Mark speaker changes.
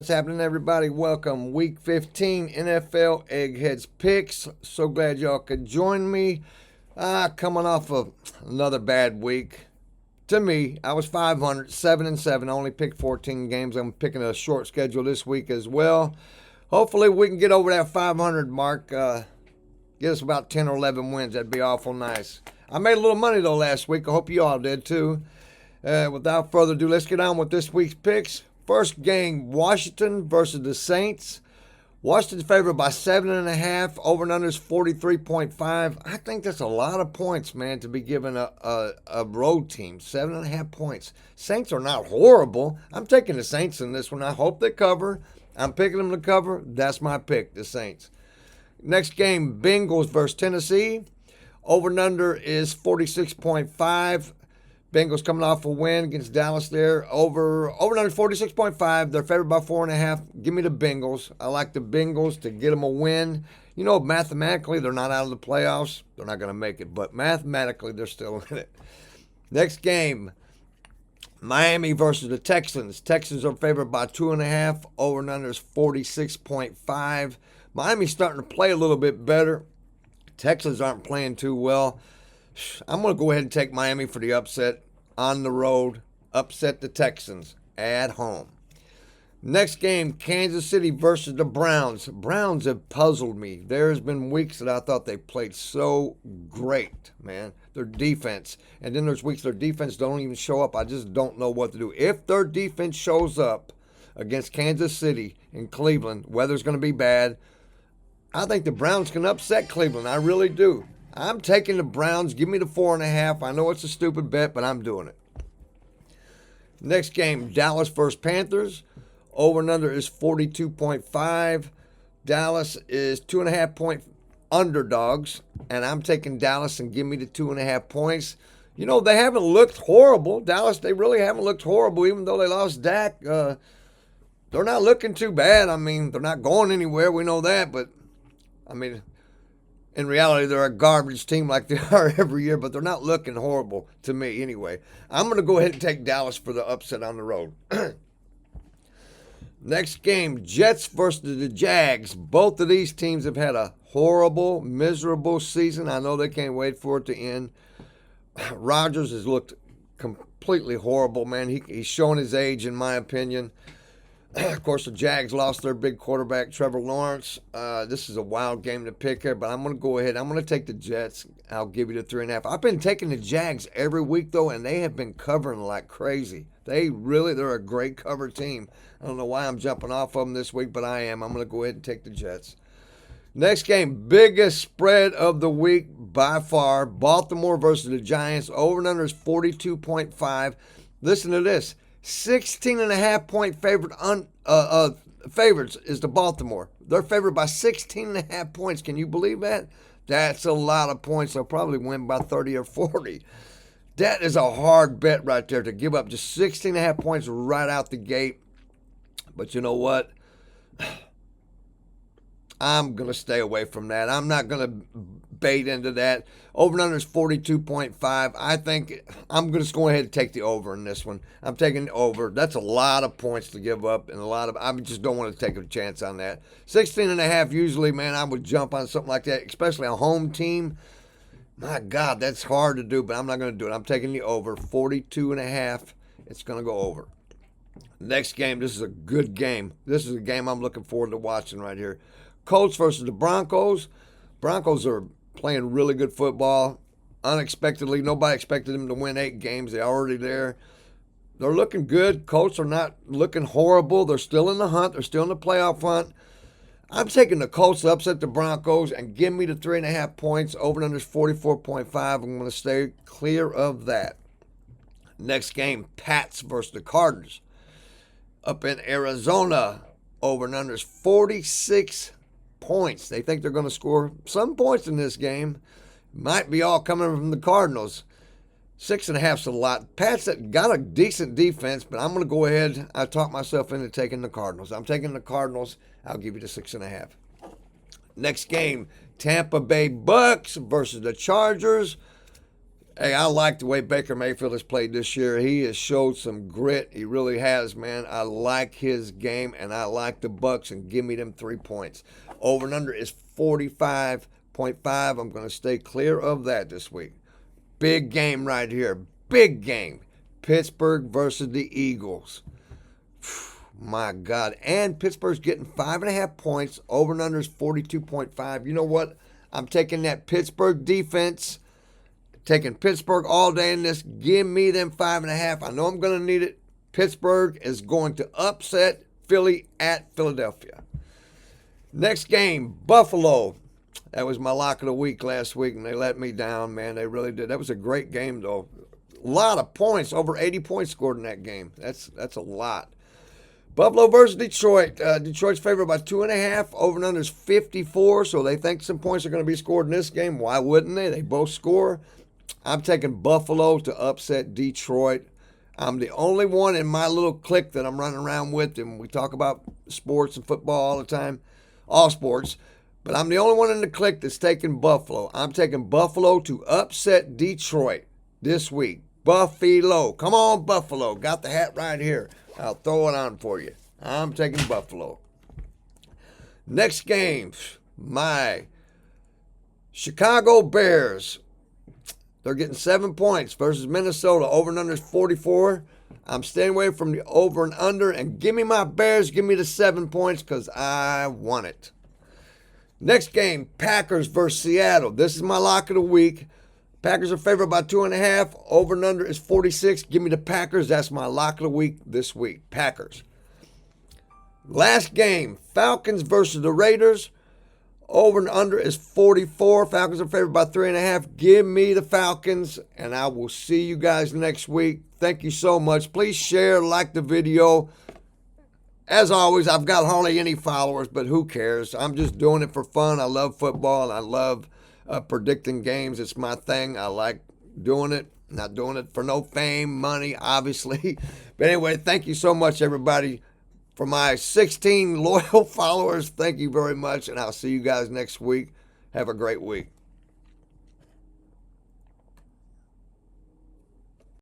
Speaker 1: What's happening, everybody? Welcome. Week 15 NFL Eggheads Picks. So glad y'all could join me. Coming off of another bad week. To me, I was 500, 7-7. I only picked 14 games. I'm picking a short schedule this week as well. Hopefully, we can get over that 500 mark. Get us about 10 or 11 wins. That'd be awful nice. I made a little money, though, last week. I hope you all did, too. Without further ado, let's get on with this week's picks. First game, Washington versus the Saints. Washington's favored by 7.5. Over and under is 43.5. I think that's a lot of points, man, to be given a road team. 7.5 points. Saints are not horrible. I'm taking the Saints in this one. I hope they cover. I'm picking them to cover. That's my pick, the Saints. Next game, Bengals versus Tennessee. Over and under is 46.5. Bengals coming off a win against Dallas there. Over and under 46.5. They're favored by 4.5. Give me the Bengals. I like the Bengals to get them a win. You know, mathematically, they're not out of the playoffs. They're not going to make it. But mathematically, they're still in it. Next game, Miami versus the Texans. Texans are favored by 2.5. Over and under is 46.5. Miami's starting to play a little bit better. Texans aren't playing too well. I'm going to go ahead and take Miami for the upset on the road. Upset the Texans at home. Next game, Kansas City versus the Browns. Browns have puzzled me. There's been weeks that I thought they played so great, man. Their defense. And then there's weeks their defense don't even show up. I just don't know what to do. If their defense shows up against Kansas City and Cleveland, weather's going to be bad. I think the Browns can upset Cleveland. I really do. I'm taking the Browns. Give me the 4.5. I know it's a stupid bet, but I'm doing it. Next game, Dallas versus Panthers. Over and under is 42.5. Dallas is 2.5 point underdogs, and I'm taking Dallas and give me the 2.5 points. You know, they haven't looked horrible. Dallas, they really haven't looked horrible, even though they lost Dak. They're not looking too bad. I mean, they're not going anywhere. We know that, but, I mean, in reality, they're a garbage team like they are every year, but they're not looking horrible to me anyway. I'm going to go ahead and take Dallas for the upset on the road. Next game, Jets versus the Jags. Both of these teams have had a horrible, miserable season. I know they can't wait for it to end. Rodgers has looked completely horrible, man. He's showing his age, in my opinion. Of course, the Jags lost their big quarterback, Trevor Lawrence. This is a wild game to pick here, but I'm going to go ahead. I'm going to take the Jets. I'll give you the 3.5. I've been taking the Jags every week, though, and they have been covering like crazy. They're a great cover team. I don't know why I'm jumping off of them this week, but I am. I'm going to go ahead and take the Jets. Next game, biggest spread of the week by far. Baltimore versus the Giants. Over and under is 42.5. Listen to this. 16.5 point favorites is the Baltimore. They're favored by 16.5 points. Can you believe that? That's a lot of points. They'll probably win by 30 or 40. That is a hard bet right there to give up just 16.5 points right out the gate. But you know what? I'm going to stay away from that. I'm not going to bait into that. Over and under is 42.5. I think I'm just going ahead and take the over in this one. I'm taking the over. That's a lot of points to give up, and I just don't want to take a chance on that. 16.5, usually, man, I would jump on something like that, especially a home team. My God, that's hard to do, but I'm not going to do it. I'm taking the over. 42.5. It's going to go over. Next game, this is a good game. This is a game I'm looking forward to watching right here. Colts versus the Broncos. Broncos are playing really good football. Unexpectedly, nobody expected them to win 8 games. They're already there. They're looking good. Colts are not looking horrible. They're still in the hunt. They're still in the playoff hunt. I'm taking the Colts to upset the Broncos and give me the 3.5 points. Over and under is 44.5. I'm going to stay clear of that. Next game, Pats versus the Cardinals. Up in Arizona, over and under is 46 points. They think they're going to score some points in this game. Might be all coming from the Cardinals. 6.5 is a lot. Pats got a decent defense, but I'm going to go ahead. I talked myself into taking the Cardinals. I'm taking the Cardinals. I'll give you the 6.5. Next game, Tampa Bay Bucks versus the Chargers. Hey, I like the way Baker Mayfield has played this year. He has showed some grit. He really has, man. I like his game, and I like the Bucks. And give me them 3 points. Over and under is 45.5. I'm going to stay clear of that this week. Big game right here. Big game. Pittsburgh versus the Eagles. My God. And Pittsburgh's getting 5.5 points. Over and under is 42.5. You know what? I'm taking that Pittsburgh defense. Taking Pittsburgh all day in this. Give me them 5.5. I know I'm going to need it. Pittsburgh is going to upset Philly at Philadelphia. Next game, Buffalo. That was my lock of the week last week, and they let me down, man. They really did. That was a great game, though. A lot of points. Over 80 points scored in that game. That's a lot. Buffalo versus Detroit. Detroit's favored by 2.5. Over and under is 54, so they think some points are going to be scored in this game. Why wouldn't they? They both score. I'm taking Buffalo to upset Detroit. I'm the only one in my little clique that I'm running around with, and we talk about sports and football all the time, all sports, but I'm the only one in the clique that's taking Buffalo. I'm taking Buffalo to upset Detroit this week. Buffalo. Come on, Buffalo. Got the hat right here. I'll throw it on for you. I'm taking Buffalo. Next game, my Chicago Bears. They're getting 7 points versus Minnesota. Over and under is 44. I'm staying away from the over and under. And give me my Bears. Give me the 7 points because I want it. Next game, Packers versus Seattle. This is my lock of the week. Packers are favored by 2.5. Over and under is 46. Give me the Packers. That's my lock of the week this week. Packers. Last game, Falcons versus the Raiders. Over and under is 44. Falcons are favored by 3.5. Give me the Falcons, and I will see you guys next week. Thank you so much. Please share, like the video. As always, I've got hardly any followers, but who cares? I'm just doing it for fun. I love football, and I love predicting games. It's my thing. I like doing it. Not doing it for no fame, money, obviously. But anyway, thank you so much, everybody. For my 16 loyal followers, thank you very much, and I'll see you guys next week. Have a great week.